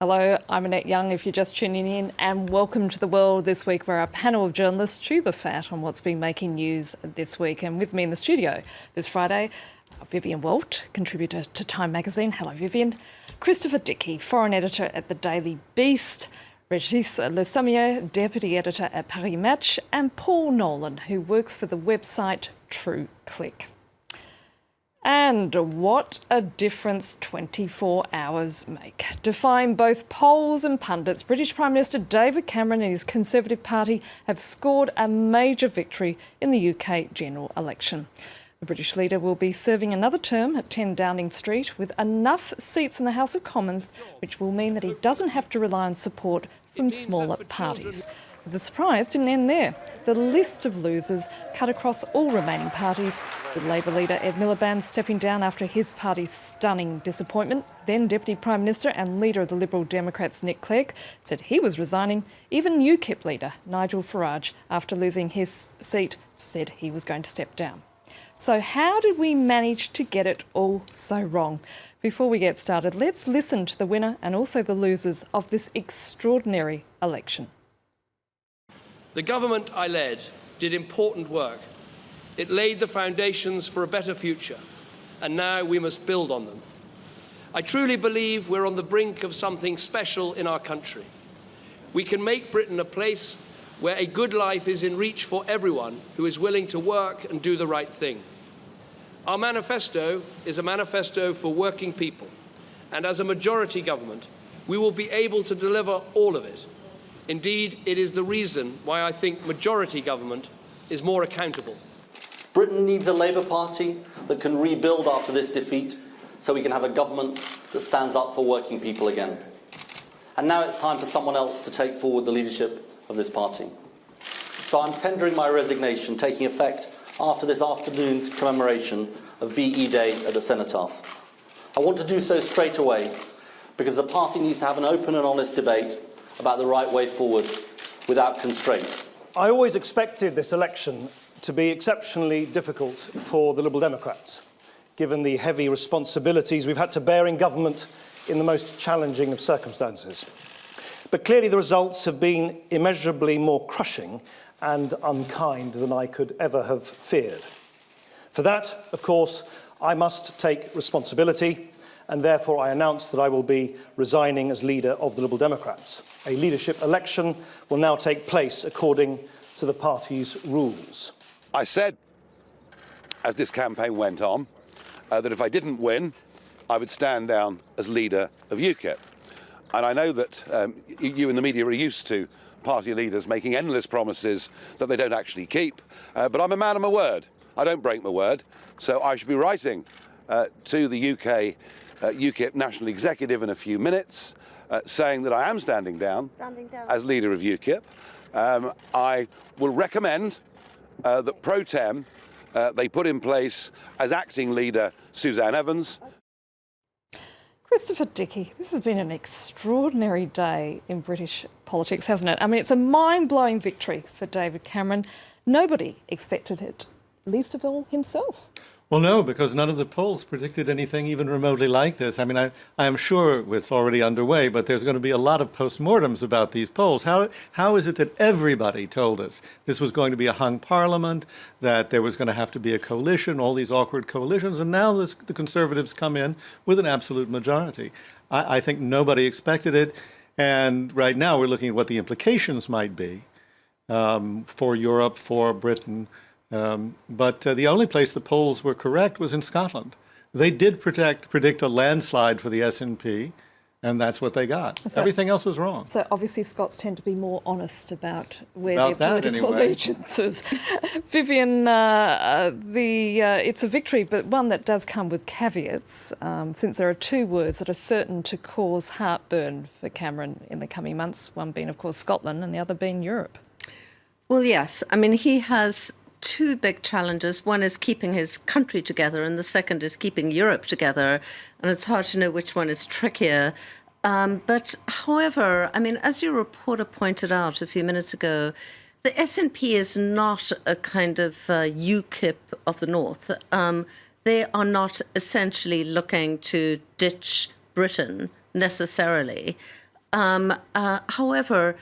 Hello, I'm Annette Young if you're just tuning in, and welcome to The World this week, where our panel of journalists chew the fat on what's been making news this week. And with me in the studio this Friday, Vivian Walt, contributor to Time magazine. Hello, Vivian. Christopher Dickey, foreign editor at the Daily Beast. Régis Le Sommier, deputy editor at Paris Match. And Paul Nolan, who works for the website True Click. And what a difference 24 hours make. Defying both polls and pundits, British Prime Minister David Cameron and his Conservative Party have scored a major victory in the UK general election. The British leader will be serving another term at 10 Downing Street with enough seats in the House of Commons, which will mean that he doesn't have to rely on support from smaller parties. But the surprise didn't end there. The list of losers cut across all remaining parties, with Labor leader Ed Miliband stepping down after his party's stunning disappointment. Then Deputy Prime Minister and leader of the Liberal Democrats, Nick Clegg, said he was resigning. Even UKIP leader Nigel Farage, after losing his seat, said he was going to step down. So how did we manage to get it all so wrong? Before we get started, let's listen to the winner and also the losers of this extraordinary election. The government I led did important work. It laid the foundations for a better future, and now we must build on them. I truly believe we're on the brink of something special in our country. We can make Britain a place where a good life is in reach for everyone who is willing to work and do the right thing. Our manifesto is a manifesto for working people, and as a majority government, we will be able to deliver all of it. Indeed, it is the reason why I think majority government is more accountable. Britain needs a Labour Party that can rebuild after this defeat, so we can have a government that stands up for working people again. And now it's time for someone else to take forward the leadership of this party. So I'm tendering my resignation, taking effect after this afternoon's commemoration of VE Day at the Cenotaph. I want to do so straight away, because the party needs to have an open and honest debate about the right way forward without constraint. I always expected this election to be exceptionally difficult for the Liberal Democrats, given the heavy responsibilities we've had to bear in government in the most challenging of circumstances. But clearly the results have been immeasurably more crushing and unkind than I could ever have feared. For that, of course, I must take responsibility, and therefore I announce that I will be resigning as leader of the Liberal Democrats. A leadership election will now take place according to the party's rules. I said, as this campaign went on, that if I didn't win, I would stand down as leader of UKIP. And I know that you in the media are used to party leaders making endless promises that they don't actually keep, but I'm a man of my word. I don't break my word, so I should be writing to the UK UKIP National Executive in a few minutes, saying that I am standing down as leader of UKIP. I will recommend that pro tem they put in place as acting leader Suzanne Evans. Christopher Dickey, this has been an extraordinary day in British politics, hasn't it? I mean, it's a mind-blowing victory for David Cameron. Nobody expected it, least of all himself. Well, no, because none of the polls predicted anything even remotely like this. I mean, I am sure it's already underway, but there's going to be a lot of postmortems about these polls. How is it that everybody told us this was going to be a hung parliament, that there was going to have to be a coalition, all these awkward coalitions, and now the Conservatives come in with an absolute majority? I think nobody expected it, and right now we're looking at what the implications might be for Europe, for Britain. But the only place the polls were correct was in Scotland. They did predict a landslide for the SNP, and that's what they got. So, everything else was wrong. So obviously Scots tend to be more honest about where their political allegiances. Vivian, it's a victory, but one that does come with caveats, since there are two words that are certain to cause heartburn for Cameron in the coming months, one being, of course, Scotland and the other being Europe. Well, yes. I mean, he has two big challenges. One is keeping his country together, and the second is keeping Europe together. And it's hard to know which one is trickier. But however, I mean, as your reporter pointed out a few minutes ago, the SNP is not a kind of UKIP of the North. They are not essentially looking to ditch Britain necessarily. However,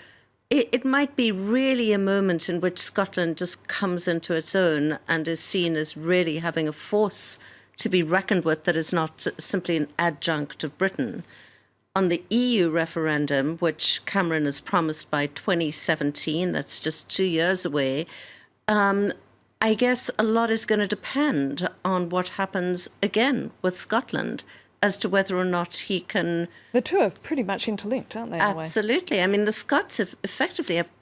it might be really a moment in which Scotland just comes into its own and is seen as really having a force to be reckoned with that is not simply an adjunct of Britain. On the EU referendum, which Cameron has promised by 2017, that's just 2 years away, I guess a lot is going to depend on what happens again with Scotland as to whether or not he can... The two are pretty much interlinked, aren't they? Absolutely. I mean, the Scots have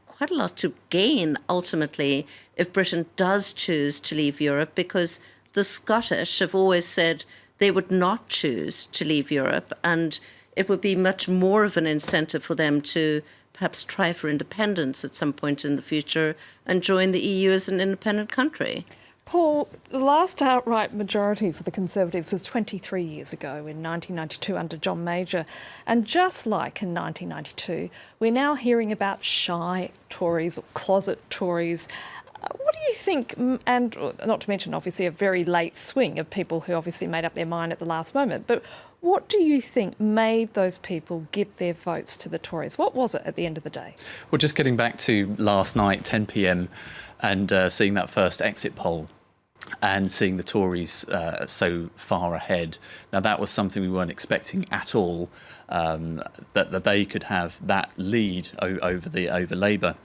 quite a lot to gain, ultimately, if Britain does choose to leave Europe, because the Scottish have always said they would not choose to leave Europe, and it would be much more of an incentive for them to perhaps try for independence at some point in the future and join the EU as an independent country. Paul, the last outright majority for the Conservatives was 23 years ago in 1992 under John Major. And just like in 1992, we're now hearing about shy Tories or closet Tories. What do you think, and not to mention obviously a very late swing of people who obviously made up their mind at the last moment, but what do you think made those people give their votes to the Tories? What was it at the end of the day? Well, just getting back to last night, 10 p.m, and seeing that first exit poll and seeing the Tories so far ahead. Now, that was something we weren't expecting at all, that they could have that lead over Labour.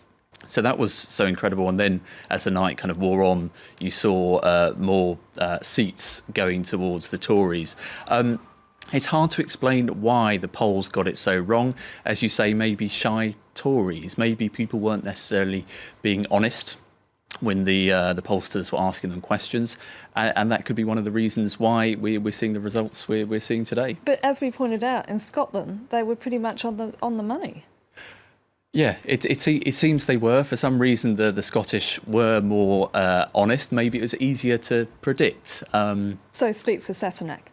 So that was so incredible. And then as the night kind of wore on, you saw more seats going towards the Tories. It's hard to explain why the polls got it so wrong. As you say, maybe shy Tories, maybe people weren't necessarily being honest when the pollsters were asking them questions, and that could be one of the reasons why we're seeing the results we're seeing today. But as we pointed out, in Scotland, they were pretty much on the money. Yeah, it seems they were. For some reason, the Scottish were more honest. Maybe it was easier to predict. So speaks the Sassenach.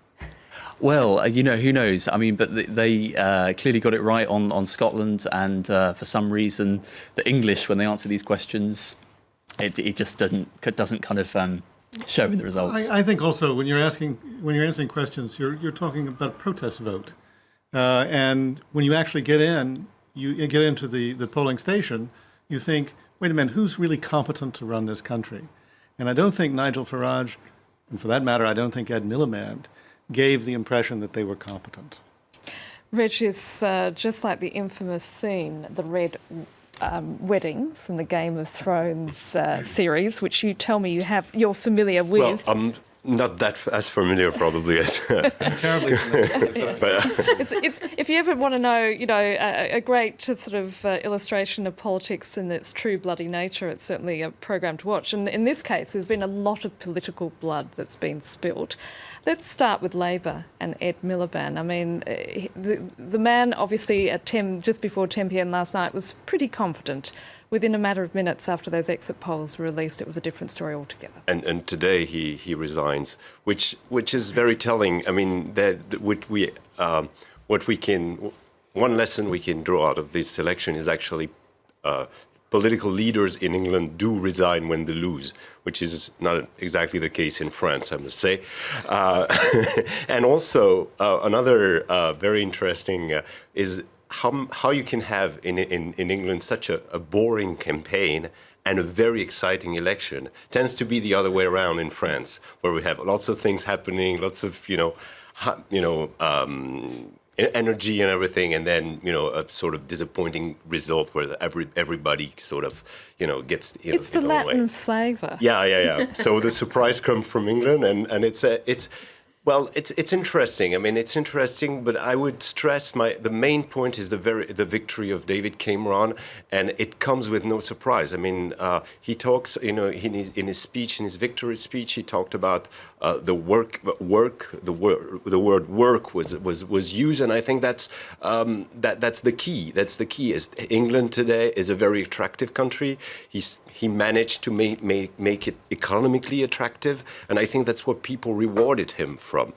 Well, who knows? I mean, but they clearly got it right on Scotland, and for some reason, the English, when they answer these questions, it just doesn't kind of show in the results. I think also when you're answering questions, you're talking about a protest vote, and when you actually get in, you get into the polling station, you think, wait a minute, who's really competent to run this country? And I don't think Nigel Farage, and for that matter, I don't think Ed Miliband, gave the impression that they were competent. Reg, is just like the infamous scene, the red wedding from the Game of Thrones series, which you tell me you're familiar with. Well, I'm not that as familiar probably as Terribly familiar. but It's if you ever want to know, a great sort of illustration of politics in its true bloody nature, it's certainly a program to watch. And in this case, there's been a lot of political blood that's been spilt. Let's start with Labour and Ed Miliband. I mean, the man obviously at just before 10 p.m. last night was pretty confident. Within a matter of minutes after those exit polls were released, it was a different story altogether. and today he resigns, which is very telling. I mean, one lesson we can draw out of this election is actually political leaders in England do resign when they lose, which is not exactly the case in France, I must say. And also another very interesting is how you can have in England such a boring campaign and a very exciting election. Tends to be the other way around in France, where we have lots of things happening, lots of energy and everything, and then a sort of disappointing result where everybody sort of gets it's the Latin flavour. Yeah. So the surprise comes from England, and it's interesting. I mean, it's interesting, but I would stress the main point is the victory of David Cameron, and it comes with no surprise. I mean, he talks, in his speech, in his victory speech, he talked about the word work was used, and I think that's the key. That's the key. Is England today is a very attractive country. He managed to make it economically attractive, and I think that's what people rewarded him from. from.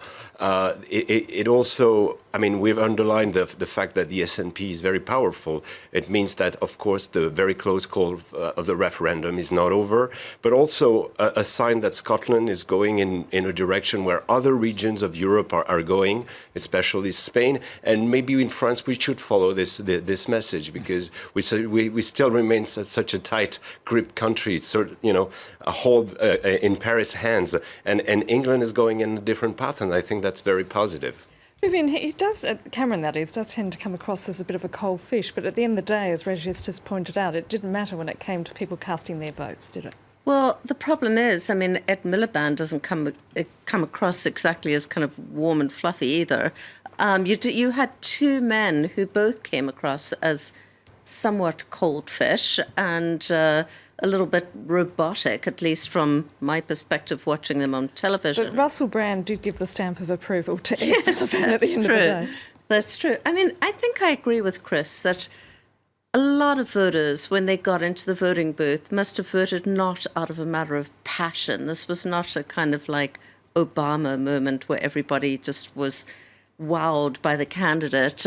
It also, I mean, we've underlined the fact that the SNP is very powerful. It means that, of course, the very close call of the referendum is not over, but also a sign that Scotland is going in a direction where other regions of Europe are going, especially Spain. And maybe in France we should follow this message, because we still remain such a tight grip country, a hold in Paris' hands, and England is going in a different path, and I think that's very positive. Vivian, he does, Cameron that is, does tend to come across as a bit of a cold fish, but at the end of the day, as Regis just pointed out, it didn't matter when it came to people casting their votes, did it? Well, the problem is, I mean, Ed Miliband doesn't come across exactly as kind of warm and fluffy either. You had two men who both came across as somewhat cold fish and a little bit robotic, at least from my perspective, watching them on television. But Russell Brand did give the stamp of approval to Ed Yes, Miliband at the end of the day. That's true. I mean, I think I agree with Chris that a lot of voters, when they got into the voting booth, must have voted not out of a matter of passion. This was not a kind of like Obama moment where everybody just was wowed by the candidate.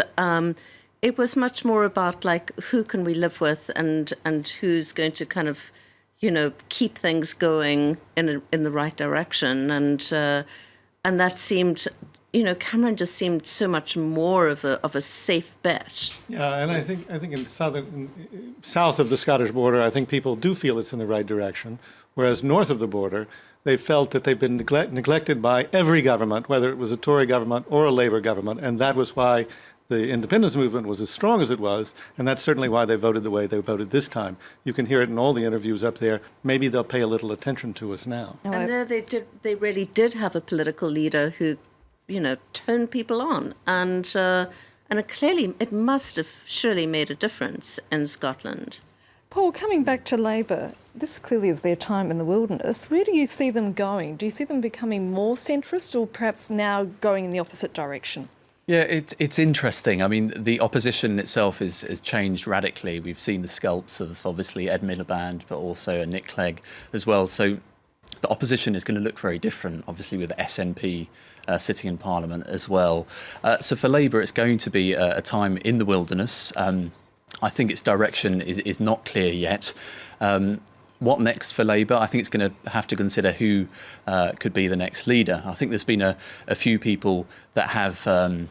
It was much more about like who can we live with and who's going to kind of, keep things going in the right direction, and that seemed, Cameron just seemed so much more of a safe bet. Yeah, and I think in south of the Scottish border, I think people do feel it's in the right direction, whereas north of the border, they felt that they've been neglected by every government, whether it was a Tory government or a Labour government, and that was why the independence movement was as strong as it was, and that's certainly why they voted the way they voted this time. You can hear it in all the interviews up there. Maybe they'll pay a little attention to us now. And there they really did have a political leader who, turned people on, and clearly it must have surely made a difference in Scotland. Paul, coming back to Labour, this clearly is their time in the wilderness. Where do you see them going? Do you see them becoming more centrist, or perhaps now going in the opposite direction? Yeah, it's interesting. I mean, the opposition itself has changed radically. We've seen the scalps of obviously Ed Miliband, but also Nick Clegg as well. So the opposition is going to look very different, obviously, with the SNP sitting in Parliament as well. So for Labour, it's going to be a time in the wilderness. I think its direction is not clear yet. What next for Labour? I think it's going to have to consider who could be the next leader. I think there's been a few people that have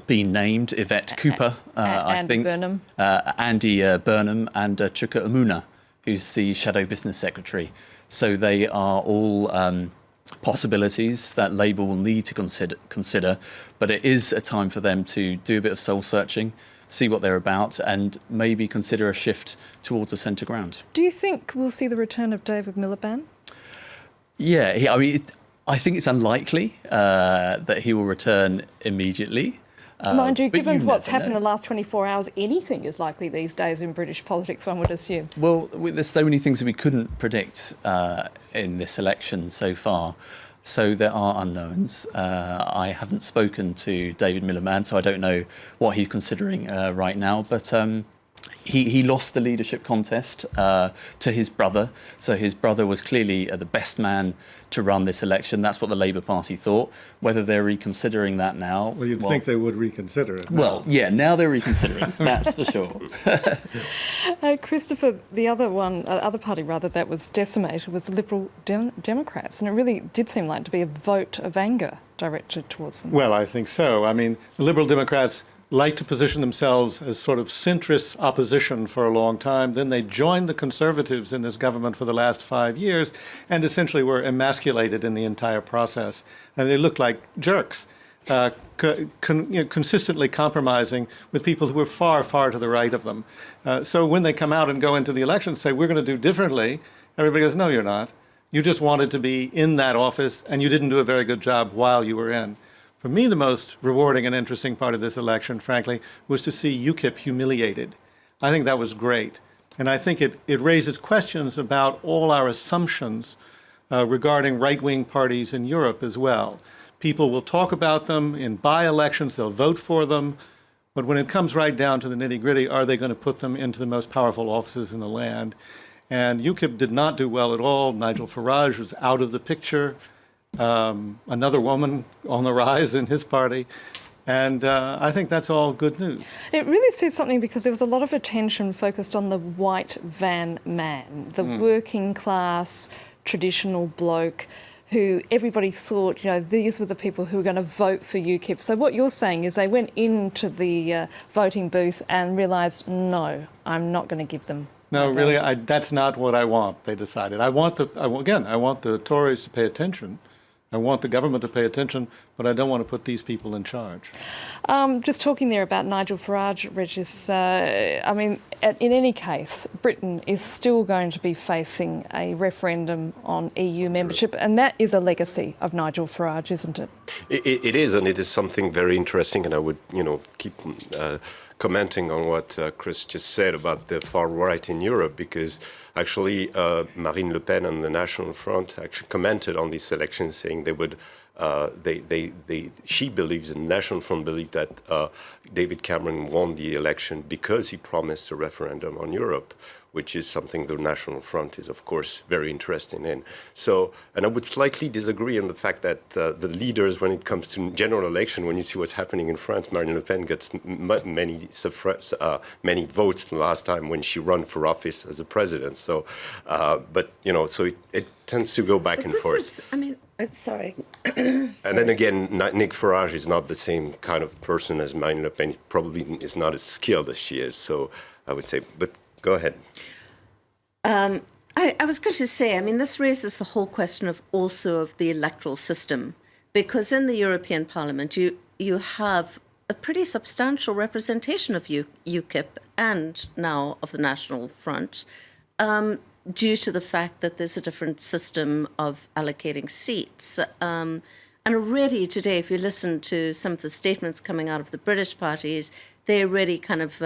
been named. Yvette Cooper, I think. Burnham. Andy Burnham and Chuka Umunna, who's the Shadow Business Secretary. So they are all possibilities that Labour will need to consider. But it is a time for them to do a bit of soul-searching, see what they're about, and maybe consider a shift towards a centre ground. Do you think we'll see the return of David Miliband? Yeah, I think it's unlikely that he will return immediately. Mind you, given what's happened in the last 24 hours, anything is likely these days in British politics, one would assume. Well, there's so many things that we couldn't predict in this election so far. So there are unknowns. I haven't spoken to David Miliband, so I don't know what he's considering right now. But he lost the leadership contest to his brother. So his brother was clearly the best man to run this election. That's what the Labour Party thought. Whether they're reconsidering that now... Well, you'd think they would reconsider it. Well, yeah, now they're reconsidering. That's for sure. Christopher, the other party that was decimated was the Liberal Democrats, and it really did seem like to be a vote of anger directed towards them. Well, I think so. I mean, the Liberal Democrats like to position themselves as sort of centrist opposition for a long time. Then they joined the Conservatives in this government for the last 5 years and essentially were emasculated in the entire process. And they looked like jerks, consistently compromising with people who were far, far to the right of them. So when they come out and go into the election and say, we're going to do differently, everybody goes, no, you're not. You just wanted to be in that office and you didn't do a very good job while you were in. For me, the most rewarding and interesting part of this election, frankly, was to see UKIP humiliated. I think that was great. And I think it raises questions about all our assumptions regarding right-wing parties in Europe as well. People will talk about them in by-elections, they'll vote for them, but when it comes right down to the nitty-gritty, are they going to put them into the most powerful offices in the land? And UKIP did not do well at all. Nigel Farage was out of the picture. another woman on the rise in his party. And I think that's all good news. It really said something because there was a lot of attention focused on the white van man, the working class, traditional bloke who everybody thought, these were the people who were going to vote for UKIP. So what you're saying is they went into the voting booth and realised, no, I'm not going to give them. No, really, that's not what I want, they decided. I want the Tories to pay attention. I want the government to pay attention, but I don't want to put these people in charge. Just talking there about Nigel Farage, Regis, in any case, Britain is still going to be facing a referendum on EU membership, and that is a legacy of Nigel Farage, isn't it? It is, and it is something very interesting, and I would, keep commenting on what Chris just said about the far right in Europe, because actually Marine Le Pen and the National Front actually commented on this election, saying they would. She believes, and the National Front believes that David Cameron won the election because he promised a referendum on Europe, which is something the National Front is, of course, very interested in. So, and I would slightly disagree on the fact that the leaders, when it comes to general election, when you see what's happening in France, Marine Le Pen gets many votes the last time when she ran for office as a president. So, so it tends to go back and forth. Sorry. And then again, Nick Farage is not the same kind of person as Marine Le Pen. He probably is not as skilled as she is. So I would say, but go ahead. I was going to say, this raises the whole question of the electoral system, because in the European Parliament, you have a pretty substantial representation of UKIP and now of the National Front, due to the fact that there's a different system of allocating seats. And already today, if you listen to some of the statements coming out of the British parties, they're really kind of,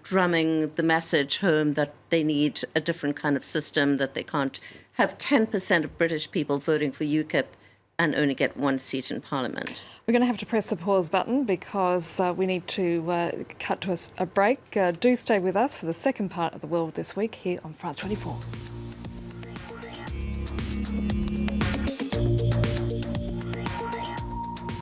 drumming the message home that they need a different kind of system, that they can't have 10% of British people voting for UKIP and only get one seat in Parliament. We're going to have to press the pause button because we need to cut to a break. Do stay with us for the second part of The World This Week here on France 24.